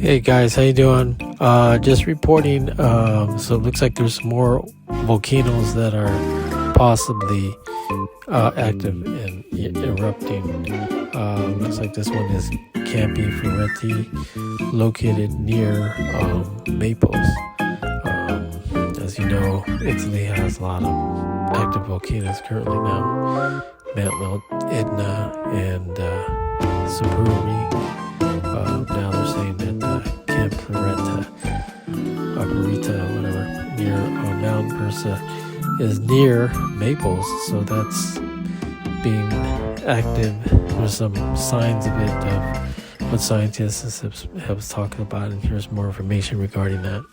Hey guys, how you doing? Just reporting. So it looks like there's more volcanoes that are possibly active and erupting. Looks like this one is Campi Flegrei, located near Naples. As you know, Italy has a lot of active volcanoes currently now. Mount Etna and Supervolcano. Now they're saying that Camp whatever, near Mount Versa is near Naples, so that's being active. There's some signs of it, of what scientists have talked about, and here's more information regarding that.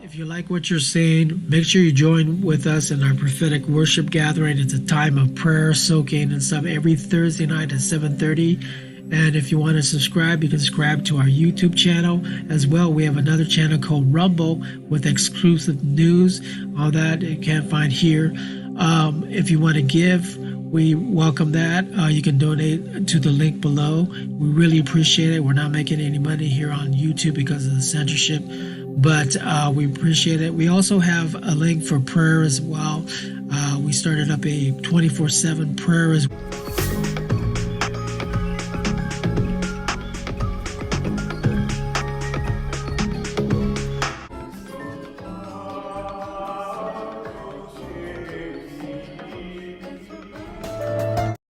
If you like what you're seeing, make sure you join with us in our prophetic worship gathering. It's a time of prayer, soaking, and stuff every Thursday night at 7:30. And if you want to subscribe, you can subscribe to our YouTube channel as well. We have another channel called Rumble with exclusive news. All that you can't find here. If you want to give, we welcome that. You can donate to the link below. We really appreciate it. We're not making any money here on YouTube because of the censorship, but we appreciate it. We also have a link for prayer as well. We started up a 24/7 prayer as well.